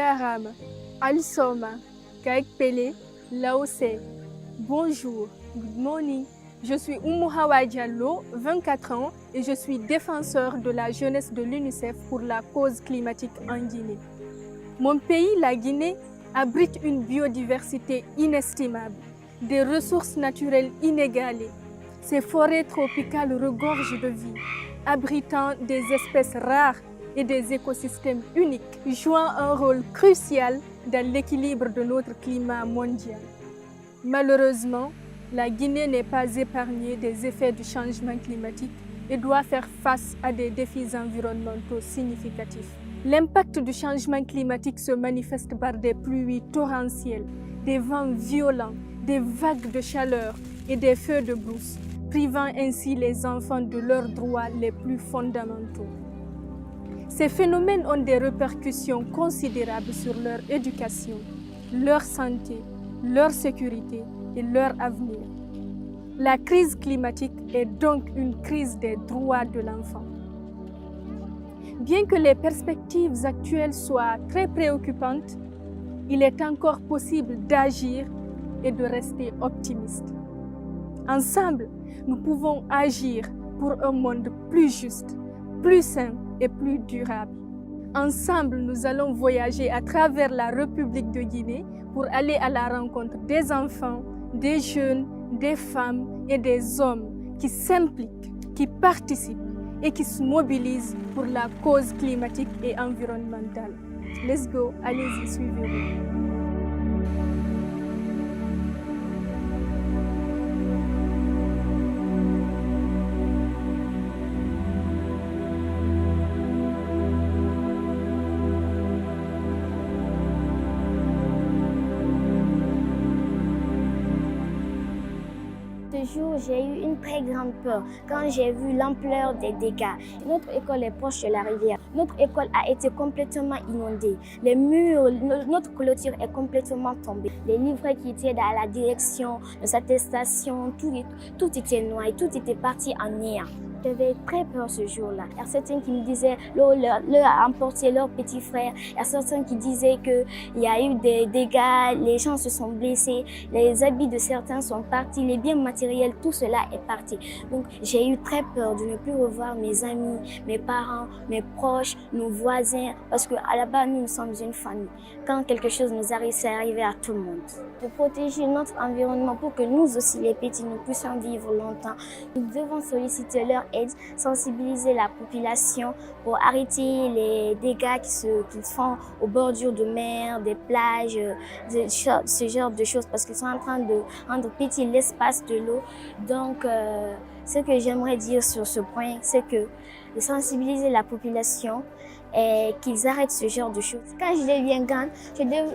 Jarama, Alisoma, Kaikpele, Laosé. Bonjour, good morning. Je suis Oumou Hawa Diallo, 24 ans, et je suis défenseur de la jeunesse de l'UNICEF pour la cause climatique en Guinée. Mon pays, la Guinée, abrite une biodiversité inestimable, des ressources naturelles inégalées. Ses forêts tropicales regorgent de vie, abritant des espèces rares et des écosystèmes uniques, jouant un rôle crucial dans l'équilibre de notre climat mondial. Malheureusement, la Guinée n'est pas épargnée des effets du changement climatique et doit faire face à des défis environnementaux significatifs. L'impact du changement climatique se manifeste par des pluies torrentielles, des vents violents, des vagues de chaleur et des feux de brousse, privant ainsi les enfants de leurs droits les plus fondamentaux. Ces phénomènes ont des répercussions considérables sur leur éducation, leur santé, leur sécurité et leur avenir. La crise climatique est donc une crise des droits de l'enfant. Bien que les perspectives actuelles soient très préoccupantes, il est encore possible d'agir et de rester optimiste. Ensemble, nous pouvons agir pour un monde plus juste, plus sain et plus durable. Ensemble, nous allons voyager à travers la République de Guinée pour aller à la rencontre des enfants, des jeunes, des femmes et des hommes qui s'impliquent, qui participent et qui se mobilisent pour la cause climatique et environnementale. Let's go, allez-y, suivez-moi. Ce jour, j'ai eu une très grande peur quand j'ai vu l'ampleur des dégâts. Notre école est proche de la rivière. Notre école a été complètement inondée. Les murs, notre clôture est complètement tombée. Les livrets qui étaient dans la direction de cette station, tout était noyé, tout était parti en néant. J'avais très peur ce jour-là. Il y a certains qui me disaient l'eau leur a emporté leur petit frère. Il y a certains qui disaient qu'il y a eu des dégâts, les gens se sont blessés, les habits de certains sont partis, les biens matériels, tout cela est parti. Donc j'ai eu très peur de ne plus revoir mes amis, mes parents, mes proches, nos voisins, parce qu'à la base, nous sommes une famille. Quand quelque chose nous arrive, c'est arrivé à tout le monde. Pour protéger notre environnement, pour que nous aussi, les petits, nous puissions vivre longtemps, nous devons solliciter leur aide, sensibiliser la population pour arrêter les dégâts qu'ils font aux bordures de mer, des plages, ce genre de choses, parce qu'ils sont en train de rendre petit l'espace de l'eau. Donc, ce que j'aimerais dire sur ce point, c'est que de sensibiliser la population et qu'ils arrêtent ce genre de choses. Quand je deviens grande,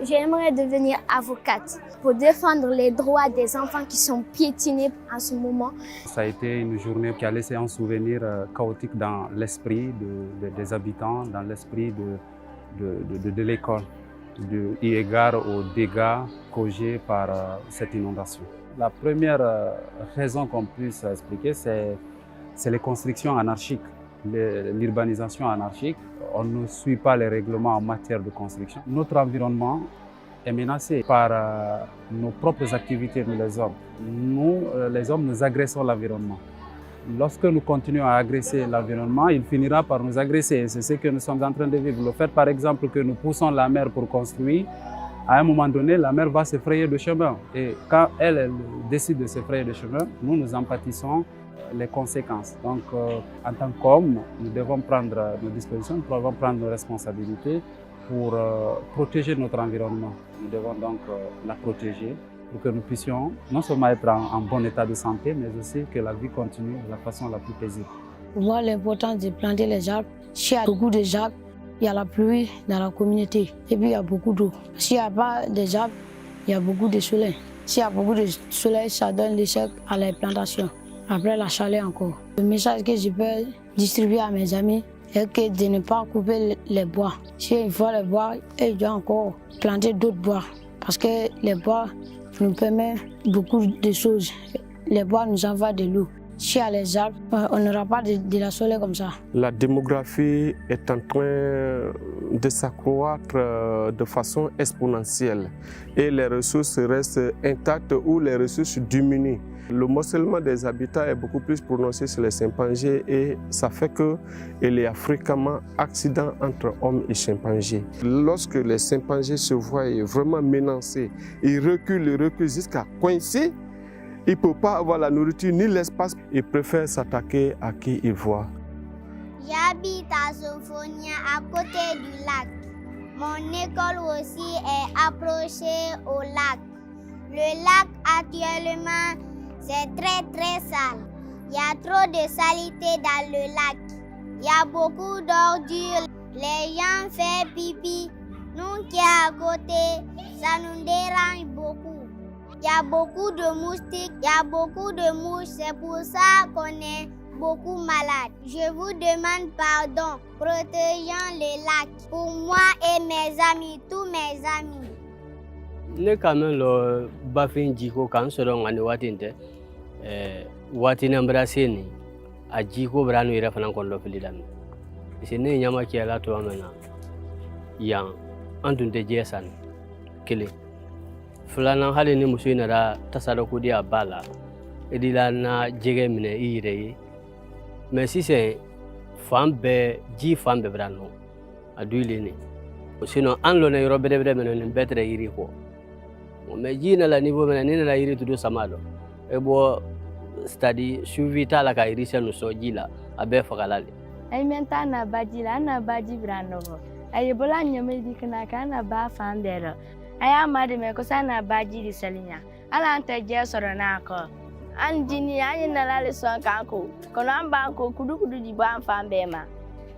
j'aimerais devenir avocate pour défendre les droits des enfants qui sont piétinés en ce moment. Ça a été une journée qui a laissé un souvenir chaotique dans l'esprit des habitants, dans l'esprit de l'école, eu égard aux dégâts causés par cette inondation. La première raison qu'on puisse expliquer, c'est les constructions anarchiques, l'urbanisation anarchique. On ne suit pas les règlements en matière de construction. Notre environnement est menacé par nos propres activités, nous les hommes. Nous, les hommes, nous agressons l'environnement. Lorsque nous continuons à agresser l'environnement, il finira par nous agresser. C'est ce que nous sommes en train de vivre. Le fait, par exemple, que nous poussons la mer pour construire, à un moment donné, la mer va se frayer de chemin. Et quand elle décide de se frayer de chemin, nous en pâtissons les conséquences. Donc, en tant qu'hommes, nous devons prendre nos dispositions, nous devons prendre nos responsabilités pour protéger notre environnement. Nous devons donc la protéger pour que nous puissions non seulement être en bon état de santé, mais aussi que la vie continue de la façon la plus paisible. Pour moi, l'importance de planter les arbres, s'il y a beaucoup d'arbres, il y a la pluie dans la communauté et puis il y a beaucoup d'eau. S'il n'y a pas des arbres, il y a beaucoup de soleil. S'il y a beaucoup de soleil, ça donne l'échec à la plantation. Après la chaleur encore. Le message que je peux distribuer à mes amis est que de ne pas couper les bois. S'il faut les bois, ils doivent encore planter d'autres bois. Parce que les bois nous permettent beaucoup de choses. Les bois nous envoient de l'eau. S'il y a les arbres, on n'aura pas de la soleil comme ça. La démographie est en train de s'accroître de façon exponentielle et les ressources restent intactes ou les ressources diminuent. Le morcellement des habitats est beaucoup plus prononcé sur les chimpanzés et ça fait qu'il y a fréquemment accidents entre hommes et chimpanzés. Lorsque les chimpanzés se voient vraiment menacés, ils reculent jusqu'à coincer. Ils ne peuvent pas avoir la nourriture ni l'espace. Ils préfèrent s'attaquer à qui ils voient. J'habite à Sophonia à côté du lac. Mon école aussi est approchée au lac. Le lac actuellement, c'est très sale. Il y a trop de saleté dans le lac. Il y a beaucoup d'ordures. Les gens font pipi. Nous qui est à côté, ça nous dérange beaucoup. Il y a beaucoup de moustiques, il y a beaucoup de mouches. C'est pour ça qu'on est beaucoup malade. Je vous demande pardon. Protégeons les lacs pour moi et mes amis, tous mes amis. Ne kame lo bafin jiko kan soro ngani watinte wati embrasser ni a jiko branu ira fanan kon lo filidan sine nyama ki ala to amena yang andunde jesan kele fulana hali ni musu inara tasara kudi abala edila na jege mine ire mais si c'est fambe ji fambe branu aduile ni sinon an lo na yoro bede menen betre iri ko mais ji na la niveau menen ni na iri tudo samalo e bo study suivi tala ka iri senu so jila abe fakalale ay menta na bajila na baji brano ay bola nyame dikna kana ba fambero ay amade me ko sana baji di salinya ala anta je soro na ko anjini ay na la leson kanko kono amba ko kudu di ba fambe ma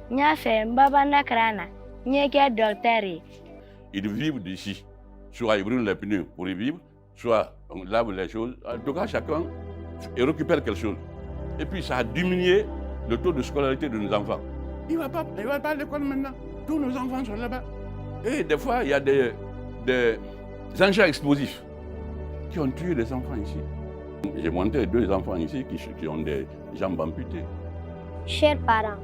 nya fe mbaba na krana nyeke docteur. Ils vivent d'ici. Soit ils brûlent les pneus pour y vivre, soit on lave les choses. En tout cas, chacun récupère quelque chose. Et puis ça a diminué le taux de scolarité de nos enfants. Il ne va pas à l'école maintenant. Tous nos enfants sont là-bas. Et des fois, il y a des engins explosifs qui ont tué des enfants ici. J'ai monté 2 enfants ici qui ont des jambes amputées. Chers parents,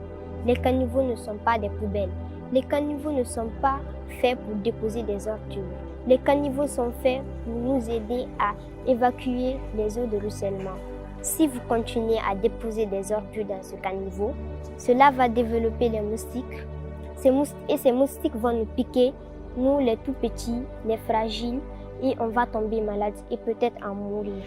les caniveaux ne sont pas des poubelles. Les caniveaux ne sont pas faits pour déposer des ordures. Les caniveaux sont faits pour nous aider à évacuer les eaux de ruissellement. Si vous continuez à déposer des ordures dans ce caniveau, cela va développer les moustiques. Ces moustiques vont nous piquer, nous les tout petits, les fragiles, et on va tomber malade et peut-être en mourir.